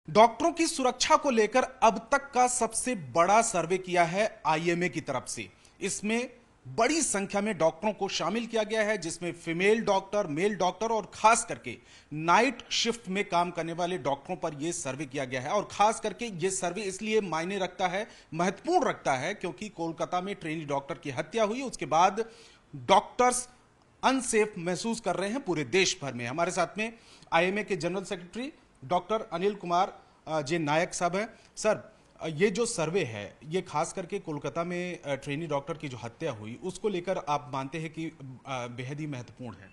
डॉक्टरों की सुरक्षा को लेकर अब तक का सबसे बड़ा सर्वे किया है आईएमए की तरफ से। इसमें बड़ी संख्या में डॉक्टरों को शामिल किया गया है, जिसमें फीमेल डॉक्टर, मेल डॉक्टर और खास करके नाइट शिफ्ट में काम करने वाले डॉक्टरों पर यह सर्वे किया गया है। और खास करके यह सर्वे इसलिए मायने रखता है, महत्वपूर्ण रखता है, क्योंकि कोलकाता में ट्रेनी डॉक्टर की हत्या हुई। उसके बाद डॉक्टर्स अनसेफ महसूस कर रहे हैं पूरे देश भर में। हमारे साथ में आईएमए के general secretary doctor Anil Kumar J Nayak साहब है। सर, ये जो सर्वे है ये खास करके कोलकाता में ट्रेनी डॉक्टर की जो हत्या हुई उसको लेकर आप मानते हैं कि बेहद ही महत्वपूर्ण है?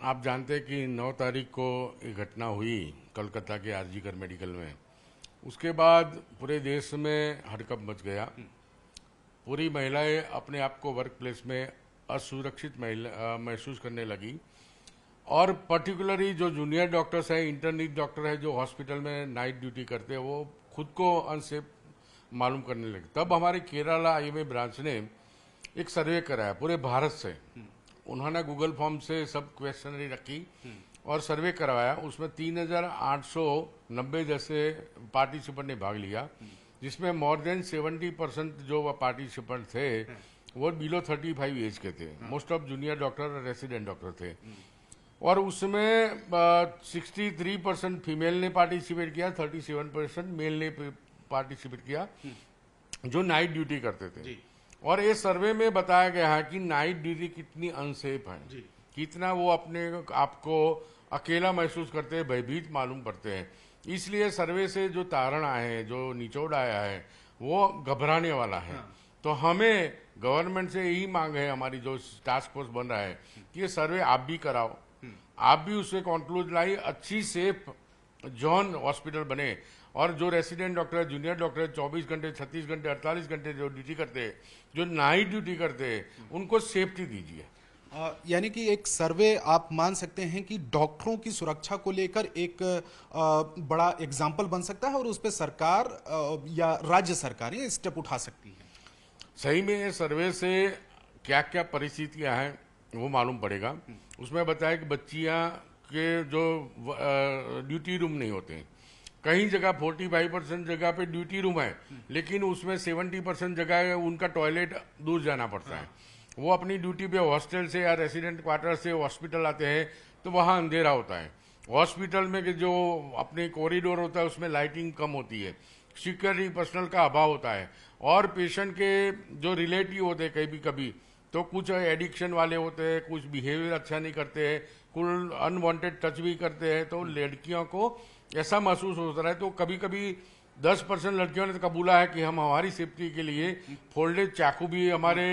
आप जानते हैं कि 9 तारीख को एक घटना हुई कोलकाता के आरजीकर मेडिकल में। उसके बाद पूरे देश में हड़कंप मच गया। पूरी महिलाएं अपने आप को वर्क प्लेस में असुरक्षित महसूस करने लगी। और पर्टिकुलरली जो जूनियर डॉक्टर्स हैं, इंटर्निस्ट डॉक्टर है जो हॉस्पिटल में नाइट ड्यूटी करते हैं, वो खुद को अनसेफ मालूम करने लगे। तब हमारे केरला आईएमए ब्रांच ने एक सर्वे कराया पूरे भारत से। उन्होंने गूगल फॉर्म से सब क्वेश्चनरी रखी और सर्वे करवाया। उसमें 3890 जैसे पार्टिसिपेंट ने भाग लिया, जिसमें मोर देन 70% जो पार्टिसिपेंट थे वो बिलो 35 एज के थे। Most of junior doctor resident doctor थे। और उसमें 63% फीमेल ने पार्टिसिपेट किया, 37% मेल ने पार्टिसिपेट किया जो नाइट ड्यूटी करते थे। और ये सर्वे में बताया गया है कि नाइट ड्यूटी कितनी अनसेफ है, कितना वो अपने आप को अकेला महसूस करते हैं, भयभीत मालूम करते हैं। इसलिए सर्वे से जो तारण आए हैं, जो निचोड़ आया है, वो घबराने वाला है। तो हमें गवर्नमेंट से यही मांग है, हमारी जो टास्क फोर्स बन रहा है, कि ये सर्वे आप भी कराओ, आप भी उससे कंक्लूड लाई, अच्छी सेफ जोन हॉस्पिटल बने। और जो रेसिडेंट डॉक्टर है, जूनियर डॉक्टर है, 24 घंटे, 36 घंटे, 48 घंटे जो ड्यूटी करते हैं, जो नाइट ड्यूटी करते हैं, उनको सेफ्टी दीजिए। यानी कि एक सर्वे आप मान सकते हैं कि डॉक्टरों की सुरक्षा को लेकर एक बड़ा एग्जाम्पल बन सकता है और उस पर सरकार या राज्य सरकारें स्टेप उठा सकती हैं। सही में ये सर्वे से क्या क्या परिस्थितियां हैं वो मालूम पड़ेगा। उसमें बताया कि बच्चियां के जो ड्यूटी रूम नहीं होते, कई जगह 45% जगह पे ड्यूटी रूम है, लेकिन उसमें 70% जगह उनका टॉयलेट दूर जाना पड़ता है। वो अपनी ड्यूटी पे हॉस्टल से या रेसिडेंट क्वार्टर से हॉस्पिटल आते हैं तो वहाँ अंधेरा होता है। हॉस्पिटल में जो अपने कॉरिडोर होता है उसमें लाइटिंग कम होती है, सिक्योरिटी पर्सनल का अभाव होता है। और पेशेंट के जो रिलेटिव होते हैं कभी कभी तो कुछ एडिक्शन वाले होते हैं, कुछ बिहेवियर अच्छा नहीं करते हैं, कुछ अनवांटेड टच भी करते हैं। तो लड़कियों को ऐसा महसूस होता है। तो कभी कभी 10% लड़कियों ने कबूला है कि हम हमारी सेफ्टी के लिए फोल्डेड चाकू भी हमारे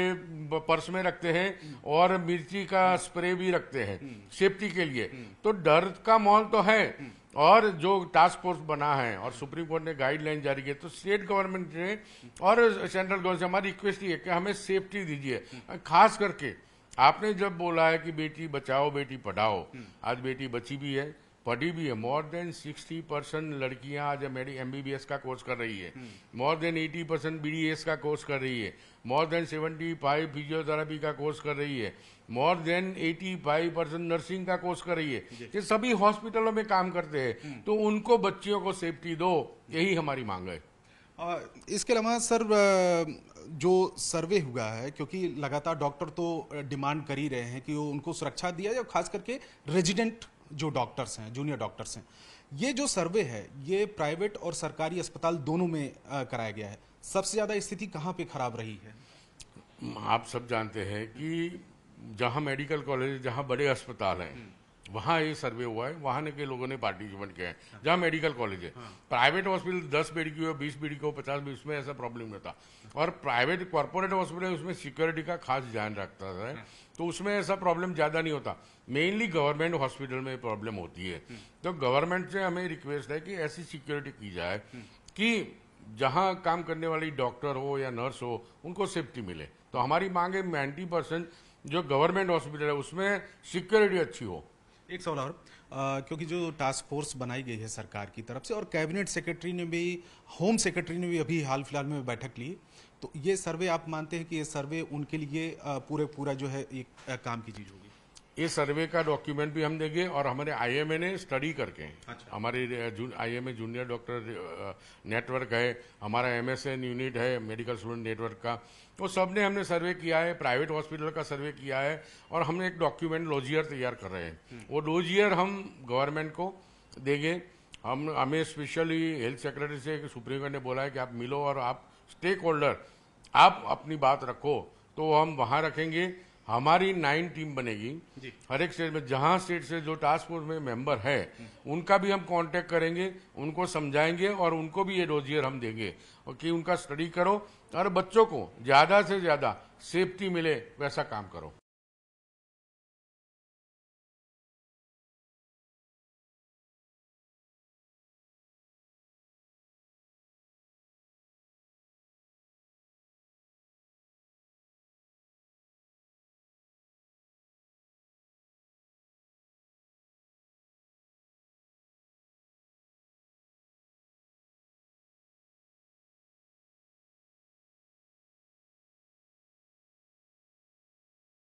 पर्स में रखते हैं और मिर्ची का स्प्रे भी रखते हैं सेफ्टी के लिए। तो डर का माहौल तो है। और जो टास्क फोर्स बना है और सुप्रीम कोर्ट ने गाइडलाइन जारी की, तो स्टेट गवर्नमेंट से और सेंट्रल गवर्नमेंट से हमारी रिक्वेस्ट ही है कि हमें सेफ्टी दीजिए। खास करके आपने जब बोला है कि बेटी बचाओ बेटी पढ़ाओ, आज बेटी बची भी है, पढ़ी भी है। मोर देन 60% लड़कियां आज MBBS का कोर्स कर रही है, मोर देन 80% BDS का कोर्स कर रही है, मोर देन 75 फिजियोथेरेपी का कोर्स कर रही है, मोर देन 85% नर्सिंग का कोर्स कर रही है। ये सभी हॉस्पिटलों में काम करते हैं। तो उनको बच्चियों को सेफ्टी दो, यही हमारी मांग है। इसके अलावा सर, जो सर्वे हुआ है, क्योंकि लगातार डॉक्टर तो डिमांड कर ही रहे हैं कि उनको सुरक्षा दिया जाए, खास करके रेजिडेंट जो डॉक्टर्स हैं, जूनियर डॉक्टर्स हैं। ये जो सर्वे है ये प्राइवेट और सरकारी अस्पताल दोनों में कराया गया है। सबसे ज्यादा स्थिति कहाँ पे खराब रही है? आप सब जानते हैं कि जहां मेडिकल कॉलेज, जहां बड़े अस्पताल हैं, वहां ये सर्वे हुआ है, वहां के लोगों ने पार्टिसिपेट किया है। जहां मेडिकल कॉलेज है, प्राइवेट हॉस्पिटल 10 बेड की हो, 20 बेड की हो, 50 बेड, उसमें ऐसा प्रॉब्लम नहीं था। और प्राइवेट कॉर्पोरेट हॉस्पिटल उसमें सिक्योरिटी का खास ध्यान रखता है, तो उसमें ऐसा प्रॉब्लम ज्यादा नहीं होता। मेनली गवर्नमेंट हॉस्पिटल में प्रॉब्लम होती है। तो गवर्नमेंट से हमें रिक्वेस्ट है कि ऐसी सिक्योरिटी की जाए कि जहां काम करने वाली डॉक्टर हो या नर्स हो, उनको सेफ्टी मिले। तो हमारी मांग है 90% जो गवर्नमेंट हॉस्पिटल है उसमें सिक्योरिटी अच्छी हो। एक सवाल और, क्योंकि जो टास्क फोर्स बनाई गई है सरकार की तरफ से और कैबिनेट सेक्रेटरी ने भी, होम सेक्रेटरी ने भी अभी हाल फिलहाल में बैठक ली, तो ये सर्वे आप मानते हैं कि ये सर्वे उनके लिए पूरा जो है एक काम की चीज होगी? ये सर्वे का डॉक्यूमेंट भी हम देंगे और हमारे आईएमए ने स्टडी करके अच्छा। हमारे आईएमए जूनियर डॉक्टर नेटवर्क है, हमारा एमएसएन यूनिट है मेडिकल स्टूडेंट नेटवर्क का, तो सब ने हमने सर्वे किया है, प्राइवेट हॉस्पिटल का सर्वे किया है और हमने एक डॉक्यूमेंट डोजियर तैयार कर रहे हैं। वो डोजियर हम गवर्नमेंट को देंगे। हमें स्पेशली हेल्थ सेक्रेटरी से सुप्रीम कोर्ट ने बोला है कि आप मिलो और आप स्टेक होल्डर आप अपनी बात रखो, तो हम वहां रखेंगे। हमारी 9 टीम बनेगी हर एक स्टेट में, जहां स्टेट से जो टास्क फोर्स में मेंबर है उनका भी हम कांटेक्ट करेंगे, उनको समझाएंगे और उनको भी ये डोजियर हम देंगे और कि उनका स्टडी करो और बच्चों को ज्यादा से ज्यादा सेफ्टी मिले वैसा काम करो।